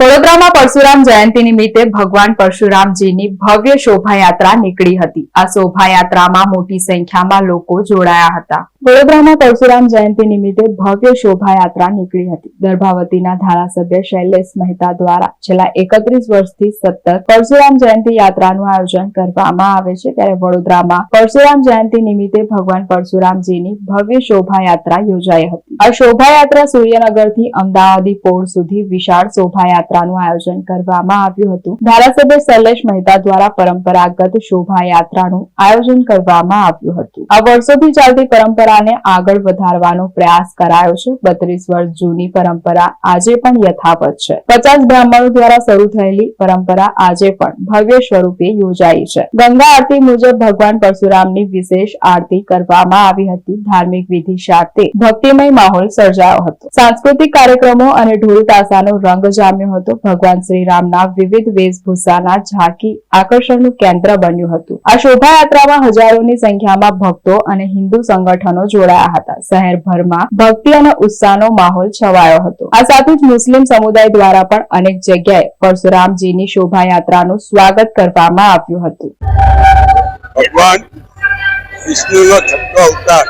વડોદરામાં પરશુરામ જયંતિ નિમિત્તે ભગવાન પરશુરામજીની ભવ્ય શોભાયાત્રા નીકળી હતી। આ શોભાયાત્રામાં મોટી સંખ્યામાં લોકો જોડાયા હતા। વડોદરામાં પરશુરામ જયંતિ નિમિત્તે ભવ્ય શોભાયાત્રા નીકળી હતી। દર્ભાવતીના ધારાસભ્ય શૈલેષ મહેતા દ્વારા છેલ્લા 31 વર્ષથી સતત પરશુરામ જયંતિ યાત્રાનું આયોજન કરવામાં આવે છે, ત્યારે વડોદરામાં પરશુરામ જયંતિ નિમિત્તે ભગવાન પરશુરામજીની ભવ્ય શોભાયાત્રા યોજાઈ હતી। આ શોભાયાત્રા સૂર્યનગરથી અમદાવાદી પોળ સુધી વિશાળ શોભાયાત્રાનું આયોજન કરવામાં આવ્યું હતું। ધારાસભ્ય શૈલેષ મહેતા દ્વારા પરંપરાગત શોભાયાત્રાનું આયોજન કરવામાં આવ્યું હતું। આ વર્ષોથી ચાલતી પરંપરાને આગળ વધારવાનો પ્રયાસ કરાયો છે। 32 વર્ષ જૂની પરંપરા આજે પણ યથાવત છે। 50 બ્રાહ્મણો દ્વારા શરૂ થયેલી પરંપરા આજે પણ ભવ્ય સ્વરૂપે યોજાઈ છે। ગંગા આરતી મુજબ ભગવાન પરશુરામની વિશેષ આરતી કરવામાં આવી હતી। ધાર્મિક વિધિ સાથે ભક્તિમય માહોલ સર્જાયો હતો। સાંસ્કૃતિક કાર્યક્રમો અને ઢોલ તાશાનો રંગ જામ્યો હતો। ભગવાન શ્રી રામના વિવિધ વેશભૂષાના ઝાંકી આકર્ષણનું કેન્દ્ર બન્યું હતું। આ શોભાયાત્રામાં હજારોની સંખ્યામાં ભક્તો અને હિન્દુ સંગઠનો જોડાયા હતા। શહેરભરમાં ભક્તિ અને ઉત્સાહનો માહોલ છવાયો હતો। આ સાથે જ મુસ્લિમ સમુદાય દ્વારા પણ અનેક જગ્યાએ પરશુરામજીની શોભાયાત્રાનું સ્વાગત કરવામાં આવ્યું હતું। ભગવાન વિષ્ણુનો છઠ્ઠો અવતાર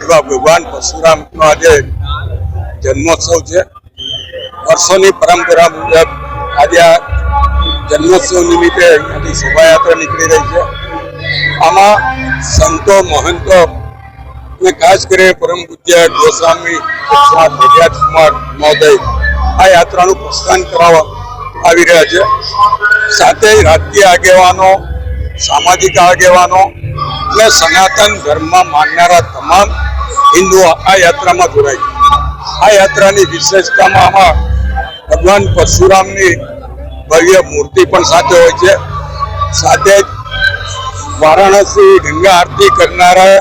એવા ભગવાન પરશુરામનો આજે જન્મોત્સવ છે। વર્ષોની પરંપરા મુજબ આજે આ જન્મોત્સવ નિમિત્તે અહીંયાથી શોભાયાત્રા નીકળી રહી છે। આમાં સંતો મહંતો અને ખાસ કરીને પરમ પૂજ્ય ગોસ્વામી કુમાર મહોદય આ યાત્રાનું પ્રસ્થાન કરાવવા આવી રહ્યા છે। સાથે રાજકીય આગેવાનો, સામાજિક આગેવાનો અને સનાતન ધર્મમાં માનનારા તમામ હિન્દુઓ આ યાત્રામાં જોડાય છે। આ યાત્રાની વિશેષતામાં આમાં ભગવાન પરશુરામની ભવ્ય મૂર્તિ પણ સાથે હોય છે। સાથે જ વારાણસી ગંગા આરતી કરનારા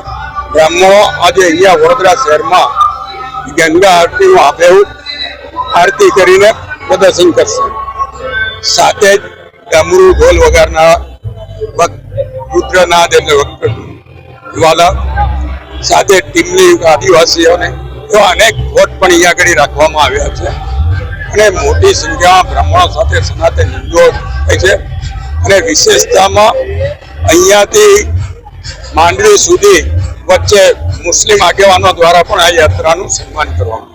બ્રાહ્મણો આજે અહીંયા વડોદરા શહેરમાં ગંગા આરતીનું આબેહૂબ આરતી કરીને પ્રદર્શન કરશે। સાથે જ ડમરૂ ઢોલ વગાડનારા રુદ્રનાદ એટલે વાલા, સાથે ટીમલી આદિવાસીઓને એવા અનેક વોટ પણ અહીંયા આગળ રાખવામાં આવ્યા છે અને મોટી સંખ્યામાં બ્રાહ્મણો સાથે સનાતન હિન્દુઓ થાય છે। અને વિશેષતામાં અહીંયાથી માંડવી સુધી વચ્ચે મુસ્લિમ આગેવાનો દ્વારા પણ આ યાત્રાનું સન્માન કરવામાં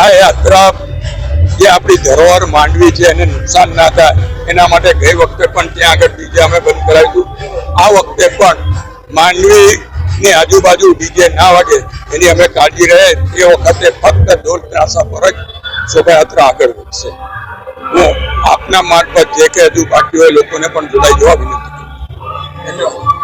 આ યાત્રા જે આપણી ધરોહર માંડવી છે એને નુકસાન ના થાય એના માટે ગઈ વખતે પણ ત્યાં આગળ ડીજે અમે બંધ કરાવ્યું। આ વખતે પણ માંડવીની આજુબાજુ ડીજે ના વાગે એની અમે કાળજી રહે એ વખતે ફક્ત ઢોલ ત્રાસા પર જ શોભાયાત્રા આગળ વધશે। હું આપના માર્ફત જે કે હજુ બાકી હોય લોકોને પણ જોડાઈ જવા વિનંતી કરું। ધન્યવાદ।